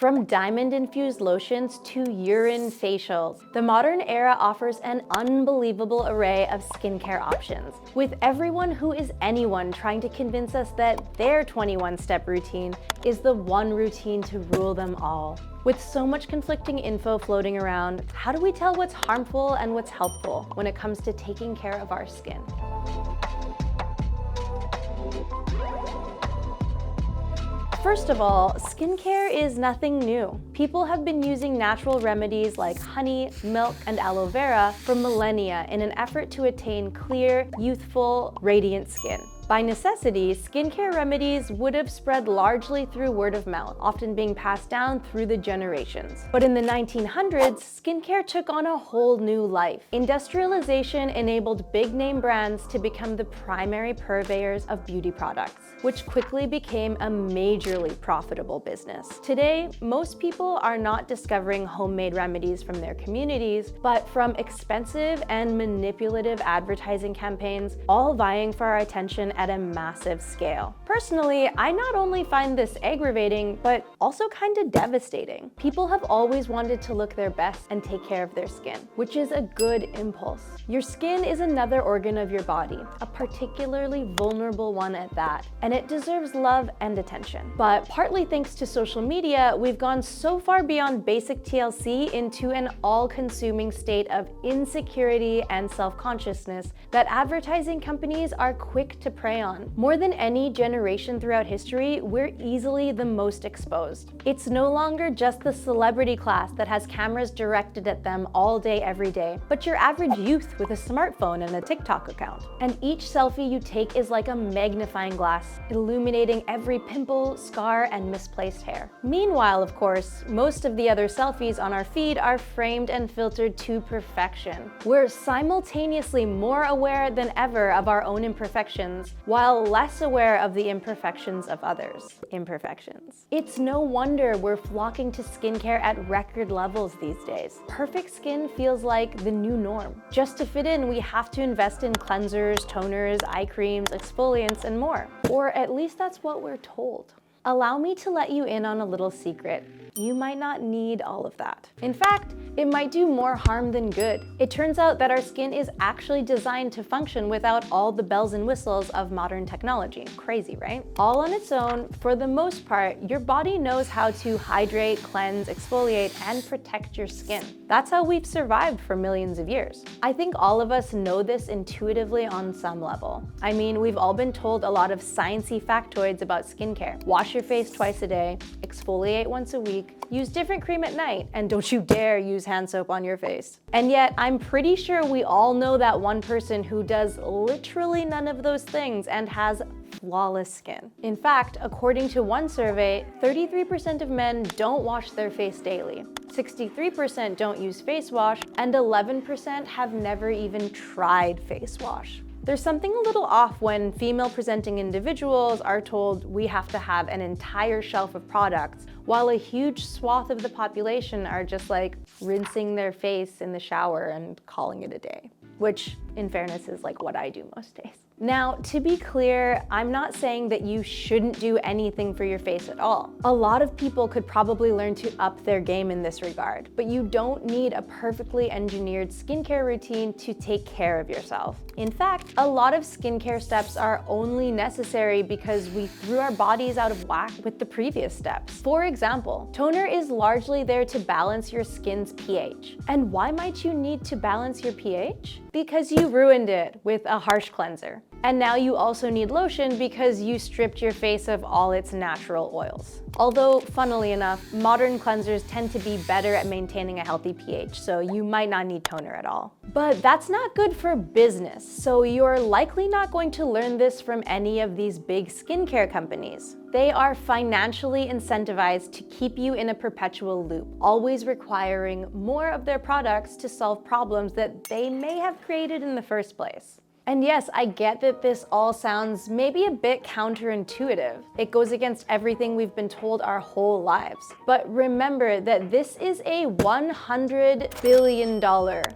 From diamond-infused lotions to urine facials, the modern era offers an unbelievable array of skincare options, with everyone who is anyone trying to convince us that their 21-step routine is the one routine to rule them all. With so much conflicting info floating around, how do we tell what's harmful and what's helpful when it comes to taking care of our skin? First of all, skincare is nothing new. People have been using natural remedies like honey, milk, and aloe vera for millennia in an effort to attain clear, youthful, radiant skin. By necessity, skincare remedies would have spread largely through word of mouth, often being passed down through the generations. But in the 1900s, skincare took on a whole new life. Industrialization enabled big-name brands to become the primary purveyors of beauty products, which quickly became a majorly profitable business. Today, most people are not discovering homemade remedies from their communities, but from expensive and manipulative advertising campaigns, all vying for our attention at a massive scale. Personally, I not only find this aggravating, but also kind of devastating. People have always wanted to look their best and take care of their skin, which is a good impulse. Your skin is another organ of your body, a particularly vulnerable one at that, and it deserves love and attention. But partly thanks to social media, we've gone so far beyond basic TLC into an all-consuming state of insecurity and self-consciousness that advertising companies are quick to prey on. More than any generation throughout history, we're easily the most exposed. It's no longer just the celebrity class that has cameras directed at them all day, every day, but your average youth with a smartphone and a TikTok account. And each selfie you take is like a magnifying glass, illuminating every pimple, scar, and misplaced hair. Meanwhile, of course, most of the other selfies on our feed are framed and filtered to perfection. We're simultaneously more aware than ever of our own imperfections, while less aware of the imperfections of others' imperfections. It's no wonder we're flocking to skincare at record levels these days. Perfect skin feels like the new norm. Just to fit in, we have to invest in cleansers, toners, eye creams, exfoliants, and more. Or at least that's what we're told. Allow me to let you in on a little secret. You might not need all of that. In fact, it might do more harm than good. It turns out that our skin is actually designed to function without all the bells and whistles of modern technology. Crazy, right? All on its own, for the most part, your body knows how to hydrate, cleanse, exfoliate, and protect your skin. That's how we've survived for millions of years. I think all of us know this intuitively on some level. I mean, we've all been told a lot of sciencey factoids about skincare. Wash your face twice a day, exfoliate once a week, use different cream at night, and don't you dare use hand soap on your face. And yet, I'm pretty sure we all know that one person who does literally none of those things and has flawless skin. In fact, according to one survey, 33% of men don't wash their face daily, 63% don't use face wash, and 11% have never even tried face wash. There's something a little off when female-presenting individuals are told we have to have an entire shelf of products, while a huge swath of the population are just like rinsing their face in the shower and calling it a day. Which, in fairness, is like what I do most days. Now, to be clear, I'm not saying that you shouldn't do anything for your face at all. A lot of people could probably learn to up their game in this regard, but you don't need a perfectly engineered skincare routine to take care of yourself. In fact, a lot of skincare steps are only necessary because we threw our bodies out of whack with the previous steps. For example, toner is largely there to balance your skin's pH. And why might you need to balance your pH? Because you ruined it with a harsh cleanser. And now you also need lotion because you stripped your face of all its natural oils. Although, funnily enough, modern cleansers tend to be better at maintaining a healthy pH, so you might not need toner at all. But that's not good for business, so you're likely not going to learn this from any of these big skincare companies. They are financially incentivized to keep you in a perpetual loop, always requiring more of their products to solve problems that they may have created in the first place. And yes, I get that this all sounds maybe a bit counterintuitive. It goes against everything we've been told our whole lives. But remember that this is a $100 billion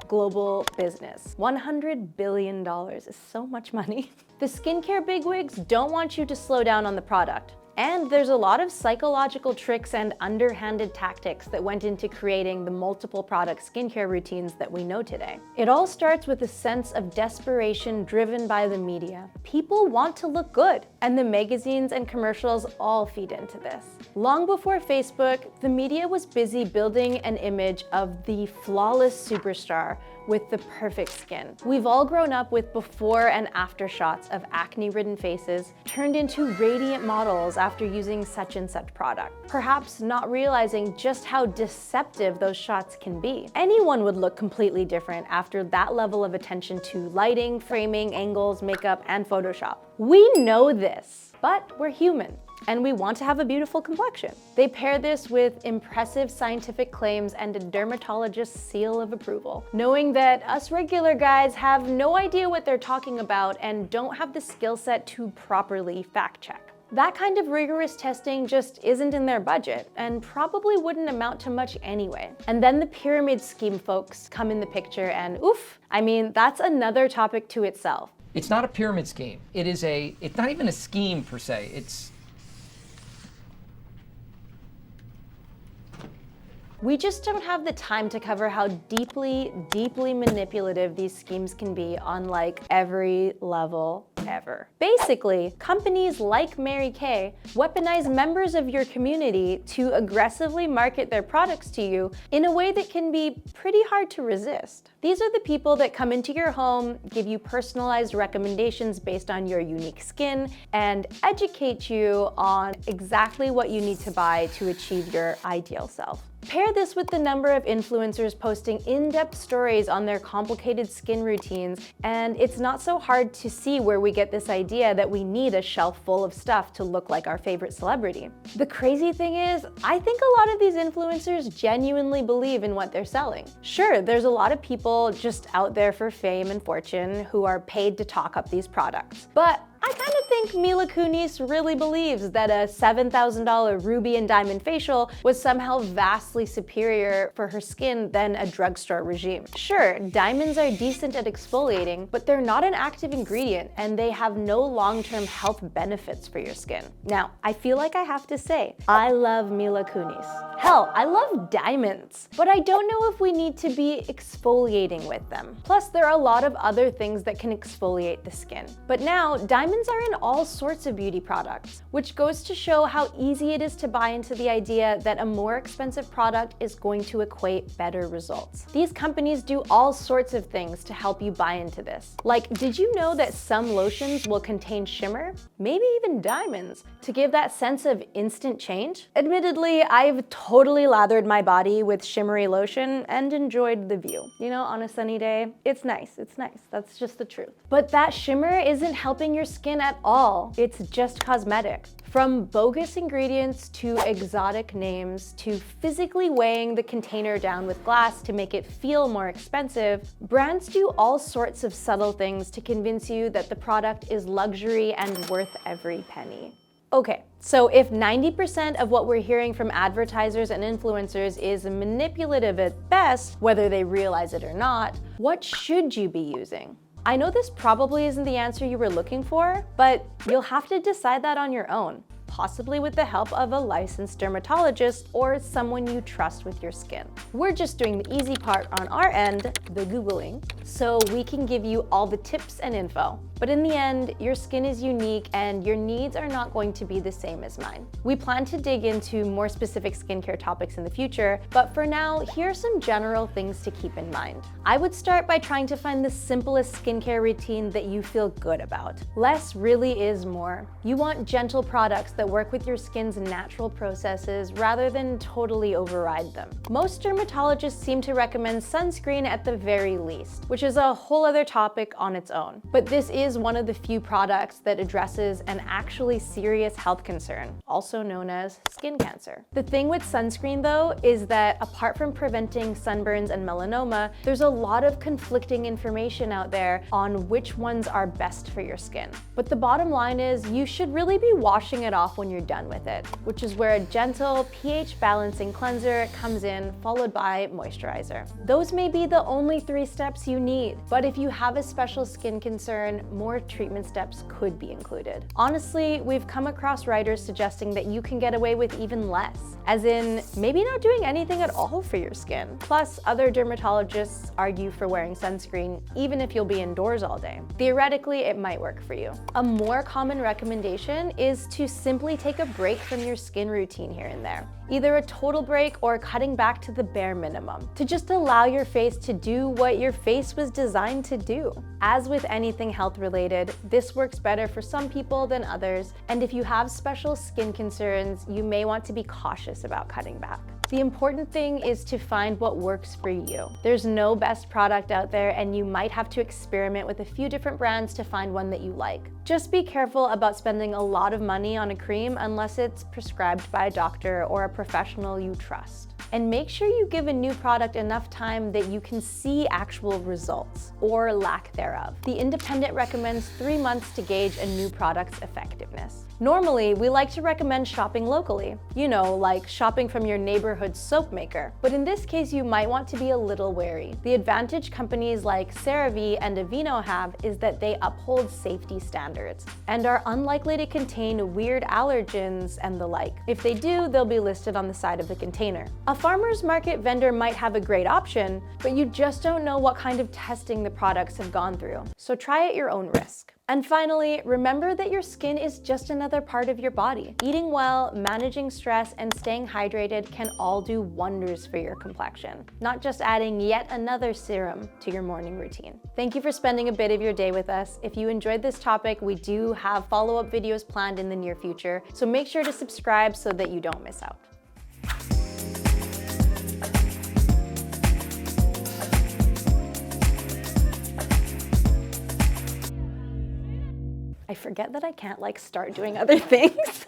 global business. $100 billion is so much money. The skincare bigwigs don't want you to slow down on the product. And there's a lot of psychological tricks and underhanded tactics that went into creating the multiple product skincare routines that we know today. It all starts with a sense of desperation driven by the media. People want to look good, and the magazines and commercials all feed into this. Long before Facebook, the media was busy building an image of the flawless superstar with the perfect skin. We've all grown up with before and after shots of acne-ridden faces turned into radiant models after using such and such product, perhaps not realizing just how deceptive those shots can be. Anyone would look completely different after that level of attention to lighting, framing, angles, makeup, and Photoshop. We know this, but we're human, and we want to have a beautiful complexion. They pair this with impressive scientific claims and a dermatologist's seal of approval, knowing that us regular guys have no idea what they're talking about and don't have the skill set to properly fact check. That kind of rigorous testing just isn't in their budget and probably wouldn't amount to much anyway. And then the pyramid scheme folks come in the picture and oof, I mean, that's another topic to itself. It's not a pyramid scheme. It's not even a scheme per se. We just don't have the time to cover how deeply, deeply manipulative these schemes can be on like every level ever. Basically, companies like Mary Kay weaponize members of your community to aggressively market their products to you in a way that can be pretty hard to resist. These are the people that come into your home, give you personalized recommendations based on your unique skin, and educate you on exactly what you need to buy to achieve your ideal self. Pair this with the number of influencers posting in-depth stories on their complicated skin routines, and it's not so hard to see where we get this idea that we need a shelf full of stuff to look like our favorite celebrity. The crazy thing is, I think a lot of these influencers genuinely believe in what they're selling. Sure, there's a lot of people just out there for fame and fortune who are paid to talk up these products. But I kind of think Mila Kunis really believes that a $7,000 ruby and diamond facial was somehow vastly superior for her skin than a drugstore regime. Sure, diamonds are decent at exfoliating, but they're not an active ingredient and they have no long-term health benefits for your skin. Now, I feel like I have to say, I love Mila Kunis. Hell, I love diamonds, but I don't know if we need to be exfoliating with them. Plus, there are a lot of other things that can exfoliate the skin. But now, diamonds are in all sorts of beauty products, which goes to show how easy it is to buy into the idea that a more expensive product is going to equate better results. These companies do all sorts of things to help you buy into this. Like, did you know that some lotions will contain shimmer, maybe even diamonds, to give that sense of instant change? Admittedly, I've totally lathered my body with shimmery lotion and enjoyed the view. You know, on a sunny day, it's nice, that's just the truth. But that shimmer isn't helping your skin at all. It's just cosmetic. From bogus ingredients to exotic names to physically weighing the container down with glass to make it feel more expensive, brands do all sorts of subtle things to convince you that the product is luxury and worth every penny. Okay, so if 90% of what we're hearing from advertisers and influencers is manipulative at best, whether they realize it or not, what should you be using? I know this probably isn't the answer you were looking for, but you'll have to decide that on your own, possibly with the help of a licensed dermatologist or someone you trust with your skin. We're just doing the easy part on our end, the Googling, so we can give you all the tips and info. But in the end, your skin is unique and your needs are not going to be the same as mine. We plan to dig into more specific skincare topics in the future, but for now, here are some general things to keep in mind. I would start by trying to find the simplest skincare routine that you feel good about. Less really is more. You want gentle products that work with your skin's natural processes rather than totally override them. Most dermatologists seem to recommend sunscreen at the very least, which is a whole other topic on its own. But this is one of the few products that addresses an actually serious health concern, also known as skin cancer. The thing with sunscreen though is that apart from preventing sunburns and melanoma, there's a lot of conflicting information out there on which ones are best for your skin. But the bottom line is you should really be washing it off off when you're done with it, which is where a gentle pH balancing cleanser comes in, followed by moisturizer. Those may be the only 3 steps you need, but if you have a special skin concern, more treatment steps could be included. Honestly, we've come across writers suggesting that you can get away with even less, as in maybe not doing anything at all for your skin. Plus, other dermatologists argue for wearing sunscreen even if you'll be indoors all day. Theoretically, it might work for you. A more common recommendation is to simply take a break from your skin routine here and there. Either a total break or cutting back to the bare minimum, to just allow your face to do what your face was designed to do. As with anything health related, this works better for some people than others, and if you have special skin concerns, you may want to be cautious about cutting back. The important thing is to find what works for you. There's no best product out there, and you might have to experiment with a few different brands to find one that you like. Just be careful about spending a lot of money on a cream unless it's prescribed by a doctor or a professional you trust. And make sure you give a new product enough time that you can see actual results, or lack thereof. The Independent recommends 3 months to gauge a new product's effectiveness. Normally, we like to recommend shopping locally, like shopping from your neighborhood soap maker. But in this case, you might want to be a little wary. The advantage companies like CeraVe and Aveeno have is that they uphold safety standards and are unlikely to contain weird allergens and the like. If they do, they'll be listed on the side of the container. A farmer's market vendor might have a great option, but you just don't know what kind of testing the products have gone through. So try at your own risk. And finally, remember that your skin is just another part of your body. Eating well, managing stress, and staying hydrated can all do wonders for your complexion, not just adding yet another serum to your morning routine. Thank you for spending a bit of your day with us. If you enjoyed this topic, we do have follow-up videos planned in the near future, so make sure to subscribe so that you don't miss out. I forget that I can't start doing other things.